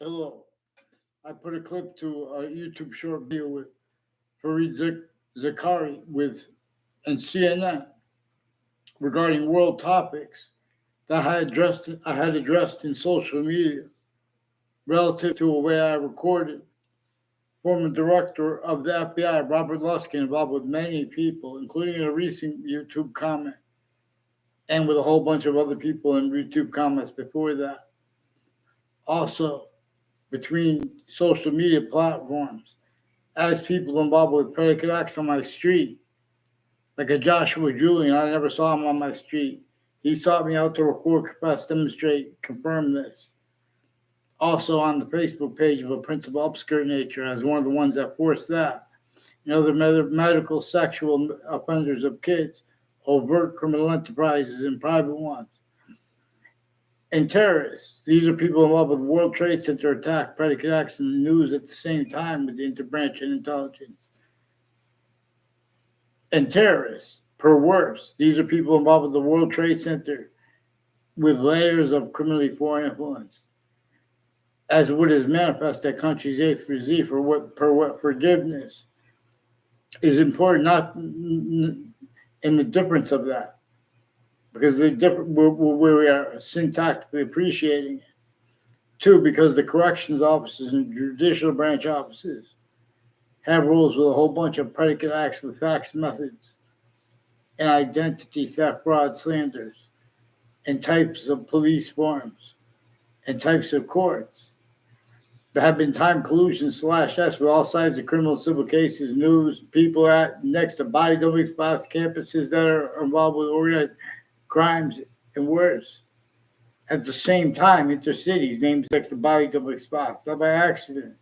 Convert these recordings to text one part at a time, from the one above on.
Hello. I put a clip to a YouTube short video with Fareed Zakari with and CNN regarding world topics that I had addressed in social media relative to a way I recorded. Former director of the FBI, Robert Luskin, involved with many people, including a recent YouTube comment, and with a whole bunch of other people in YouTube comments before that. Also, between social media platforms, as people involved with predicate acts on my street, like a Joshua Julian. I never saw him on my street. He sought me out to record, confess, demonstrate, confirm this. Also on the Facebook page of a principal upskirt nature as one of the ones that forced that. Other medical sexual offenders of kids, overt criminal enterprises, and private ones. And terrorists. These are people involved with World Trade Center attack, predicate acts in the news at the same time with the interbranch and intelligence. And terrorists, per worse. These are people involved with the World Trade Center with layers of criminally foreign influence, as would is manifest at countries A through Z for what forgiveness is important, not in the difference of that, because they differ where we are syntactically appreciating it. Two, because the corrections offices and judicial branch offices have rules with a whole bunch of predicate acts with facts, methods, and identity theft, fraud, slanders, and types of police forms and types of courts. There have been time collusion /S with all sides of criminal and civil cases, news, people at next to body dumping spots, campuses that are involved with organized crimes, and worse. At the same time, intercities named next to body dumping spots, not by accident.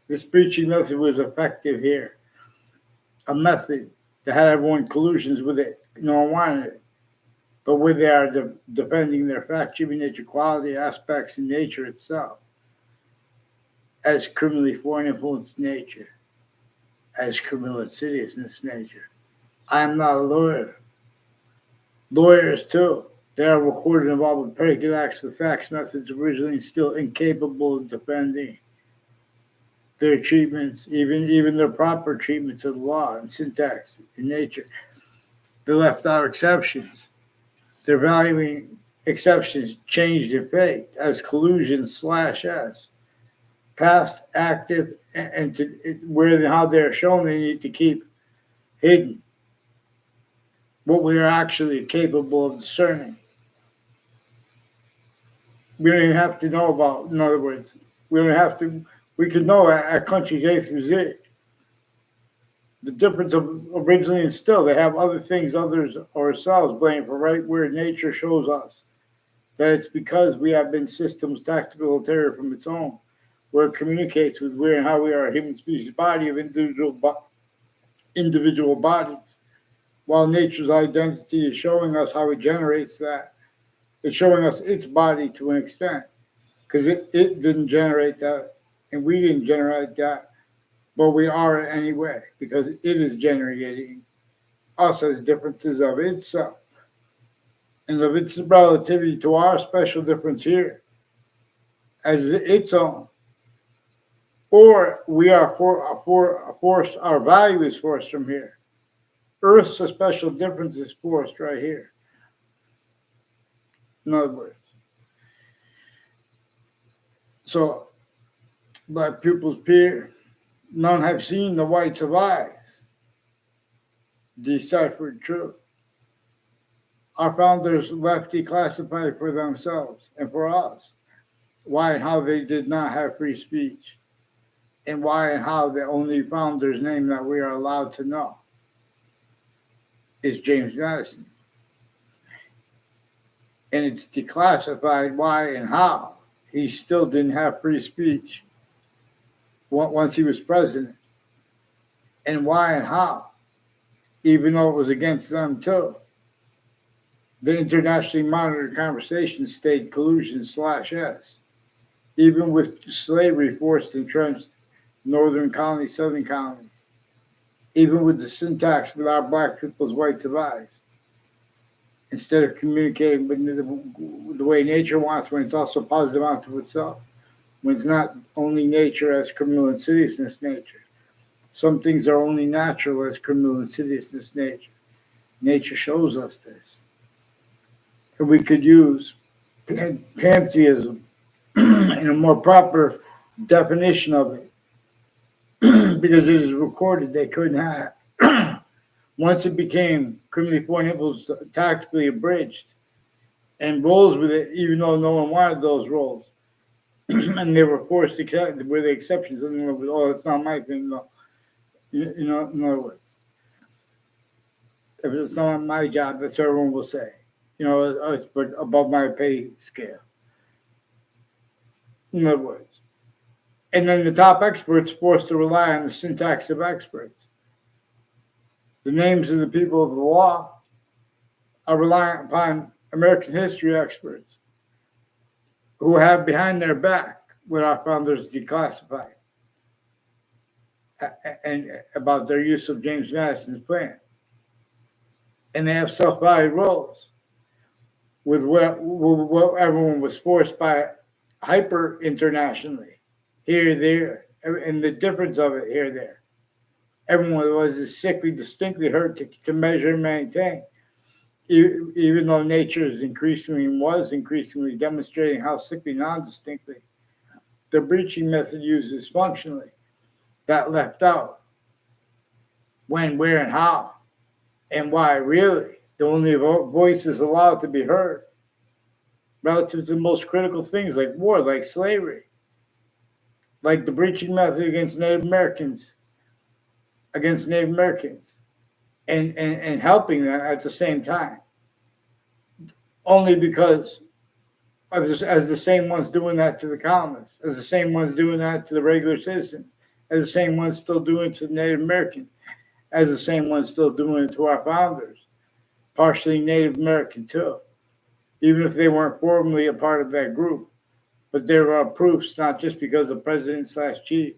This breaching method was effective here. A method that had everyone collusions with it, no one wanted it. But where they are defending their fact-driven nature, quality aspects, in nature itself, as criminally foreign influenced nature, as criminal insidiousness nature. I am not a lawyer. Lawyers, too, they are recorded involved with predicate acts with facts, methods, originally still incapable of defending their treatments, even their proper treatments of the law and syntax in nature. They left out exceptions. They're valuing exceptions changed in fate as collusion /S. Past, active, and to where and how they're shown, they need to keep hidden what we are actually capable of discerning. We don't even have to know about, in other words, we don't have to, we could know at countries A through Z. The difference of originally and still, they have other things, others, or ourselves blame for right where nature shows us that it's because we have been systems tactical ulterior from its own, where it communicates with where and how we are a human species body of individual bodies, while nature's identity is showing us how it generates that. It's showing us its body to an extent, because it didn't generate that, and we didn't generate that, but we are anyway, because it is generating us as differences of itself and of its relativity to our special difference here as its own. Or we are forced, our value is forced from here. Earth's a special difference is forced right here. In other words, so black pupils peer, none have seen the whites of eyes, deciphered truth. Our founders left declassified for themselves and for us why and how they did not have free speech, and why and how the only founder's name that we are allowed to know is James Madison. And it's declassified why and how he still didn't have free speech once he was president, and why and how, even though it was against them too. The internationally monitored conversation stayed collusion /S, even with slavery forced entrenched northern colonies, southern colonies, even with the syntax with our black people's whites of eyes. instead of communicating with the way nature wants, when it's also positive onto itself, when it's not only nature as criminal insidiousness nature. Some things are only natural as criminal insidiousness nature. Nature shows us this. And we could use pantheism in a more proper definition of it because it is recorded they couldn't have. Once it became criminally foreign influence tactically abridged and rolls with it, even though no one wanted those roles. And they were forced to accept, were the exceptions. Oh, it's not my thing. No. In other words, if it's not my job, that's what everyone will say. It's above my pay scale. In other words. And then the top experts forced to rely on the syntax of experts. The names of the people of the law are reliant upon American history experts who have behind their back what our founders declassified and about their use of James Madison's plan. And they have self-valued roles with what everyone was forced by hyper internationally, here, there, and the difference of it here, there. Everyone was sickly, distinctly hurt to measure and maintain, even though nature is increasingly demonstrating how sickly non-distinctly the breaching method uses functionally. That left out when, where, and how, and why really the only voice is allowed to be heard relative to the most critical things like war, like slavery, like the breaching method against Native Americans, and helping them at the same time. Only because as the same ones doing that to the colonists, as the same ones doing that to the regular citizens, as the same ones still doing it to the Native American, as the same ones still doing it to our founders, partially Native American too, even if they weren't formally a part of that group. But there are proofs, not just because of President/Chief,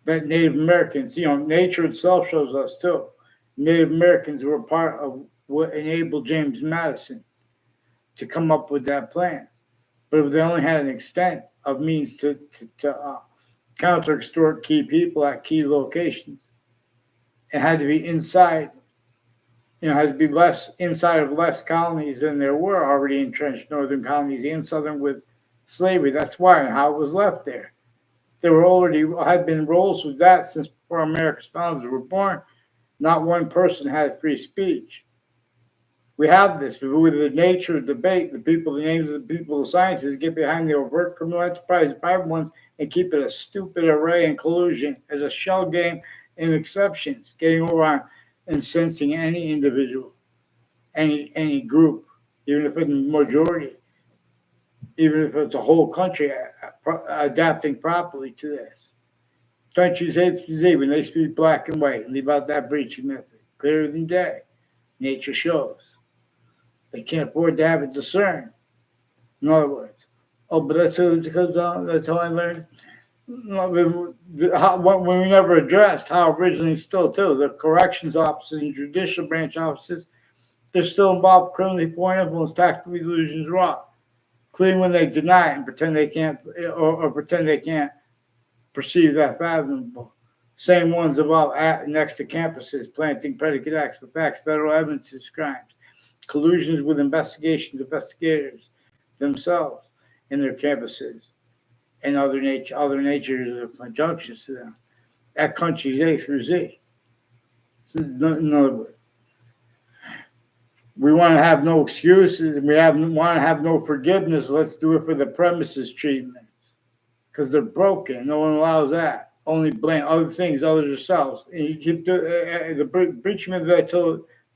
that Native Americans, nature itself shows us too. Native Americans were part of what enabled James Madison to come up with that plan. But they only had an extent of means to counter-extort key people at key locations. It had to be inside, had to be less inside of less colonies than there were already entrenched northern colonies and southern with slavery. That's why and how it was left there. There had been roles with that since before America's founders were born. Not one person had free speech. We have this with the nature of debate. The names of the people of sciences get behind the overt criminal enterprise, the private ones, and keep it a stupid array and collusion as a shell game and exceptions, getting over on incensing any individual, any group, even if it's the majority, even if it's a whole country adapting properly to this. Countries A through Z, when they speak black and white, leave out that breaching method. Clearer than day. Nature shows. They can't afford to have it discerned. In other words, but that's how I learned. When we never addressed how originally still too, the corrections officers and judicial branch officers, they're still involved in criminally foreign influence, tactical illusions wrought. Including when they deny it and pretend they can't, or pretend they can't perceive that fathomable. Same ones involved next to campuses, planting predicate acts for facts, federal evidence of crimes, collusions with investigators themselves in their campuses, and other natures of conjunctions to them at countries A through Z. So in other words, we want to have no excuses and want to have no forgiveness. Let's do it for the premises treatments because they're broken. No one allows that. Only blame other things, others yourselves. And you keep the breachment that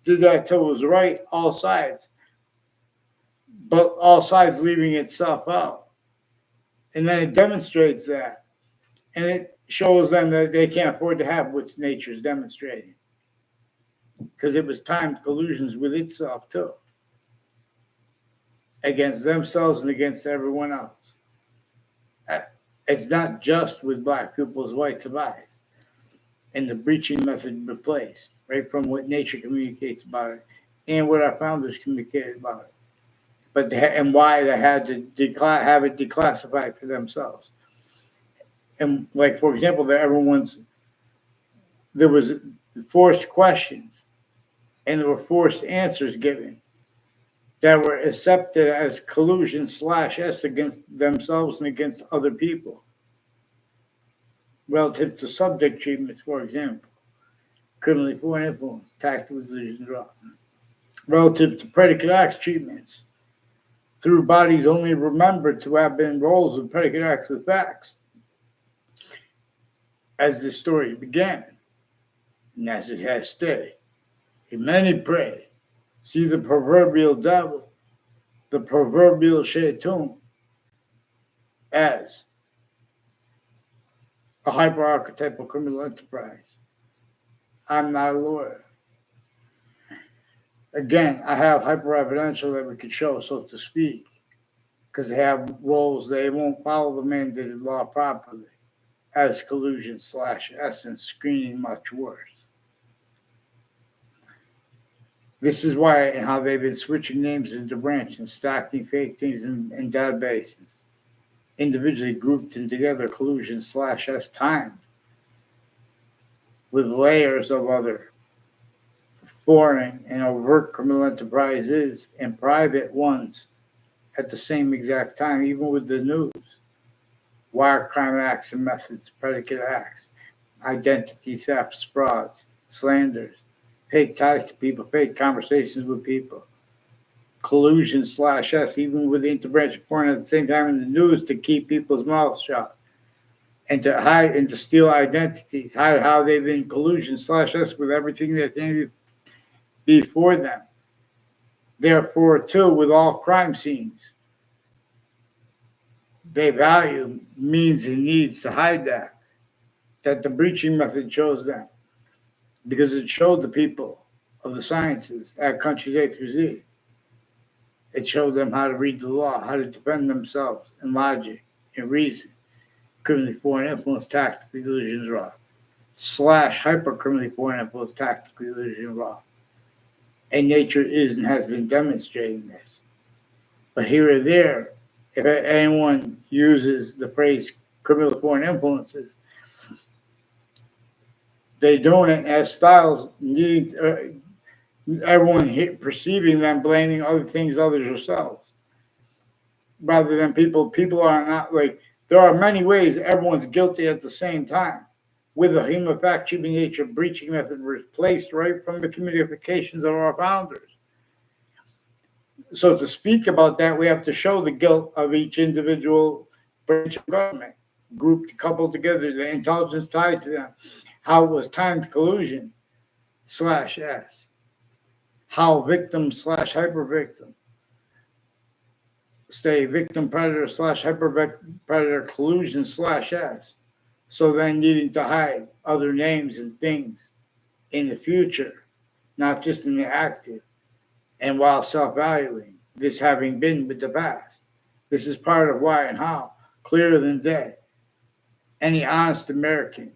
did that till it was right, all sides. But all sides leaving itself out. And then it demonstrates that. And it shows them that they can't afford to have what nature's demonstrating. Because it was timed collusions with itself too. Against themselves and against everyone else. It's not just with black people's whites of eyes. And the breaching method replaced, right from what nature communicates about it. and what our founders communicated about it. But and why they had to have it declassified for themselves. And like, for example, there was forced questions and there were forced answers given that were accepted as collusion/S against themselves and against other people. Relative to subject treatments, for example, criminally foreign influence, tactical collusion, drug. Relative to predicate acts treatments, through bodies only remembered to have been roles of predicate acts with facts, as the story began, and as it has stayed. And many pray, see the proverbial devil, the proverbial shaitan, as a hyper-archetypal criminal enterprise. I'm not a lawyer. Again, I have hyper-evidential that we could show, so to speak, because they have roles, they won't follow the mandated law properly, as collusion/essence, screening much worse. This is why and how they've been switching names into branches and stacking fake things in databases, individually grouped and together, collusion/S timed with layers of other foreign and overt criminal enterprises and private ones at the same exact time, even with the news. Wire crime acts and methods, predicate acts, identity thefts, frauds, slanders, fake ties to people, fake conversations with people, collusion/S, even with the interbranch reporting at the same time in the news to keep people's mouths shut and to hide and to steal identities, hide how they've been collusion/S with everything that came before them. Therefore, too, with all crime scenes, they value means and needs to hide that the breaching method shows them, because it showed the people of the sciences at countries A through Z. It showed them how to read the law, how to defend themselves in logic and reason. Criminally foreign influence, tactical illusions, raw. / hyper criminally foreign influence, tactical illusion, raw. And nature is and has been demonstrating this. But here or there, if anyone uses the phrase criminal foreign influences, they don't as styles needing everyone perceiving them blaming other things, others, yourselves, rather than people. People are not like, there are many ways everyone's guilty at the same time. With the human fact cheating nature breaching method replaced right from the communications of our founders. So to speak about that, we have to show the guilt of each individual branch of government, grouped, coupled together, the intelligence tied to them, how it was timed collusion/S, how victim/hyper victim, stay victim predator/hyper predator collusion/S. So then needing to hide other names and things in the future, not just in the active, and while self-valuing this having been with the past. This is part of why and how, clearer than day. Any honest American,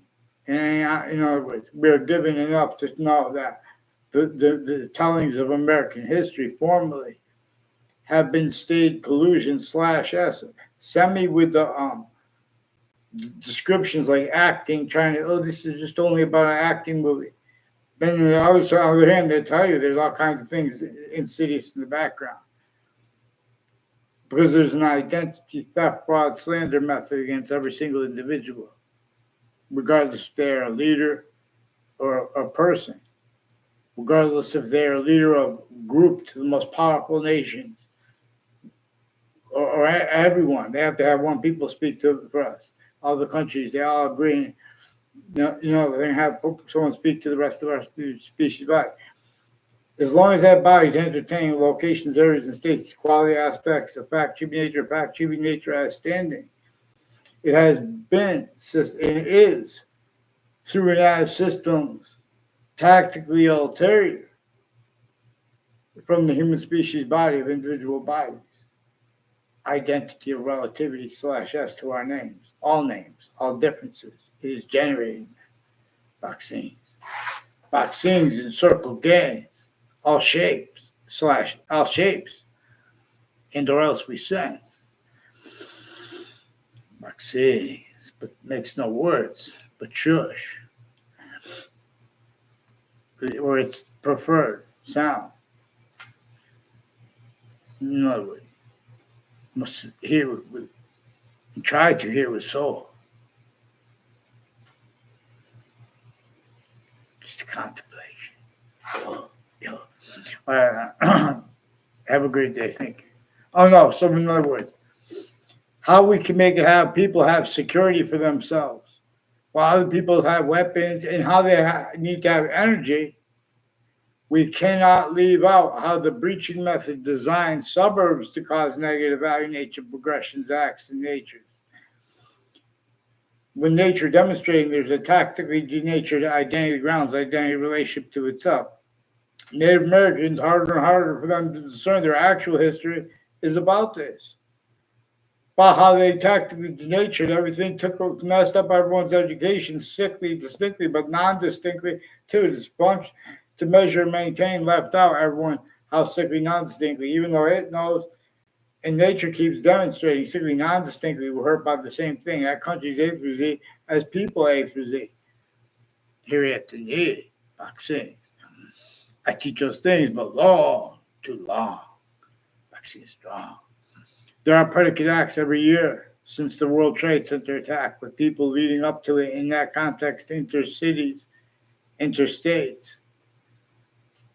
and in other words, we are given enough to know that the tellings of American history formally have been stayed collusion/S, semi with the descriptions like acting, trying to, this is just only about an acting movie. Then on the other hand, they tell you there's all kinds of things insidious in the background. Because there's an identity theft, fraud, slander method against every single individual, regardless if they're a leader or a person, regardless if they're a leader of a group to the most powerful nations, or everyone. They have to have one people speak to for us. All the countries, they all agree. They're going to have someone speak to the rest of our species body. As long as that body is entertaining locations, areas, and states, quality aspects of fact-cheating nature as standing, it has been, and is, through and as systems, tactically ulterior from the human species body of individual bodies. Identity of relativity/S to our names, all differences. It is generating vaccines. Vaccines encircle gangs, all shapes all shapes, and or else we sense. Maxi, but makes no words, but shush, or its preferred sound. In other words, must hear with, try to hear with soul. Just contemplation. Yo. Have a great day. Thank you. Oh no, so in other words, how we can make it have people have security for themselves, while other people have weapons, and how they need to have energy. We cannot leave out how the breaching method designed suburbs to cause negative value nature progressions, acts, and natures. When nature demonstrating there's a tactically denatured identity grounds, identity relationship to itself. Native Americans, harder and harder for them to discern their actual history is about this. About how they tactically denatured everything, messed up everyone's education, sickly, distinctly, but non-distinctly, too. This bunch to measure, maintain, left out everyone how sickly, non-distinctly, even though it knows, and nature keeps demonstrating sickly, non-distinctly, we're hurt by the same thing. That country's A through Z as people A through Z. Here at the knee, vaccine. I teach those things, but long, too long. Vaccine is strong. There are predicate acts every year since the World Trade Center attack, with people leading up to it in that context, intercities, interstates,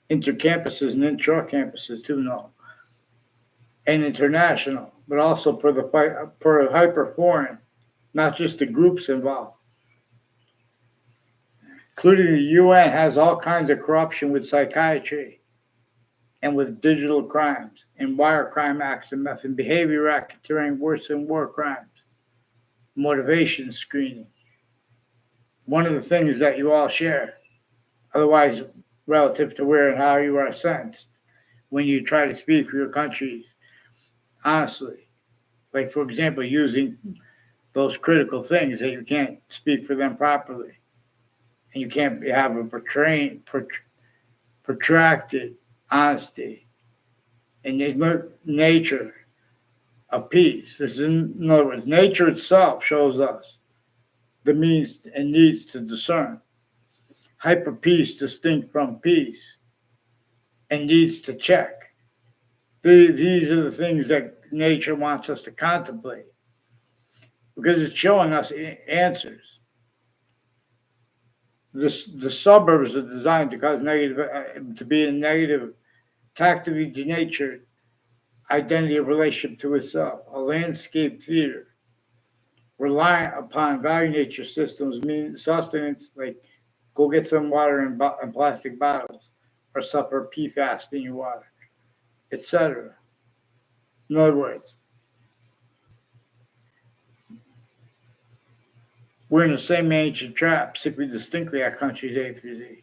intercampuses, and intra-campuses too, no, and international, but also per hyper foreign, not just the groups involved. Including the UN has all kinds of corruption with psychiatry and with digital crimes and wire crime acts and method behavior racketeering worse than war crimes, motivation screening. One of the things that you all share, otherwise relative to where and how you are sentenced when you try to speak for your countries honestly. Like, for example, using those critical things that you can't speak for them properly. And you can't have a protracted honesty and nature of peace. This is, in other words, nature itself shows us the means and needs to discern. Hyper peace distinct from peace and needs to check. These are the things that nature wants us to contemplate because it's showing us answers. The suburbs are designed to cause negative, to be a negative, tactically denatured identity of relationship to itself, a landscape theater, reliant upon value nature systems, mean sustenance, like go get some water in plastic bottles or suffer PFAS in your water, etc. In other words, we're in the same ancient trap, sickly distinctly our country's A through Z,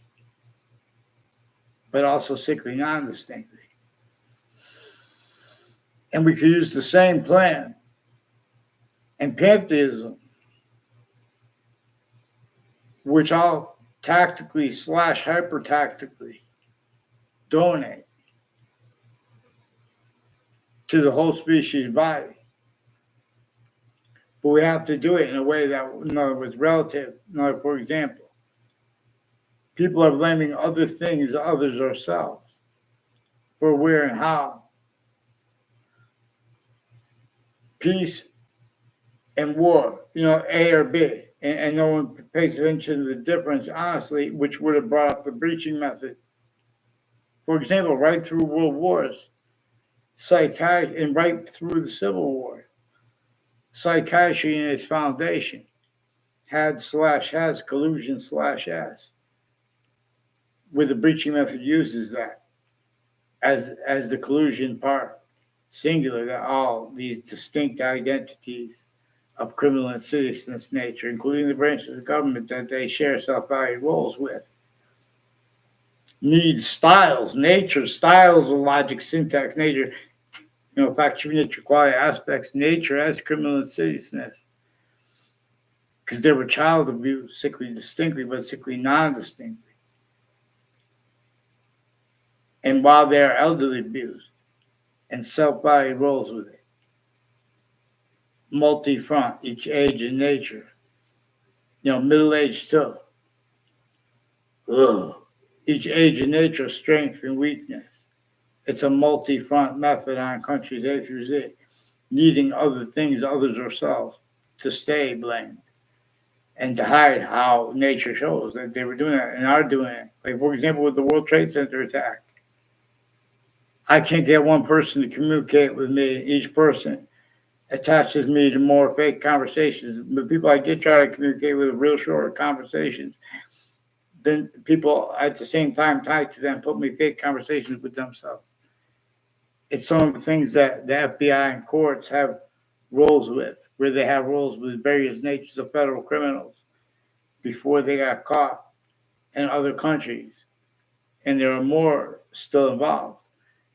but also sickly non-distinctly. And we could use the same plan and pantheism, which I'll tactically / hyper tactically donate to the whole species body. But we have to do it in a way that, in other words, relative. For example, people are blaming other things, others, ourselves, for where and how. Peace and war, A or B, and no one pays attention to the difference, honestly, which would have brought up the breaching method. For example, right through world wars, psychiatry, and right through the Civil War, psychiatry in its foundation has collusion /s, where the breaching method uses that as the collusion part, singular, that all these distinct identities of criminal and citizen's nature, including the branches of government that they share self-valued roles with, needs styles, nature, styles of logic, syntax, nature, factual nature, quality aspects, nature as criminal and citizeness. Because there were child abuse, sickly distinctly, but sickly non-distinctly. And while they are elderly abused and self-body rolls with it, multi-front, each age and nature, middle age too. Ugh. Each age and nature, strength and weakness. It's a multi-front method on countries A through Z, needing other things, others ourselves, to stay blamed and to hide how nature shows that they were doing that and are doing it. Like, for example, with the World Trade Center attack. I can't get one person to communicate with me. Each person attaches me to more fake conversations. The people I did try to communicate with, real short conversations, then people at the same time tied to them put me fake conversations with themselves. It's some of the things that the FBI and courts have roles with, where they have roles with various natures of federal criminals before they got caught in other countries. And there are more still involved,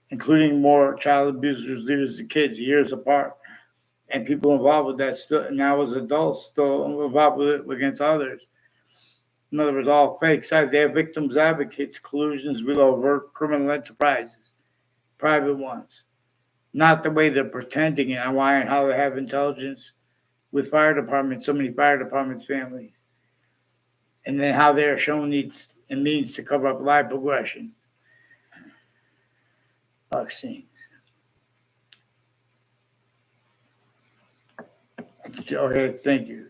including more child abusers, leaders of kids, years apart, and people involved with that still now as adults still involved with it against others. In other words, all fake sides. They have victims advocates, collusions with overt criminal enterprises, private ones. Not the way they're pretending and why and how they have intelligence with fire departments, so many fire departments, families. And then how they're shown needs and means to cover up life progression. Vaccines. Okay, thank you.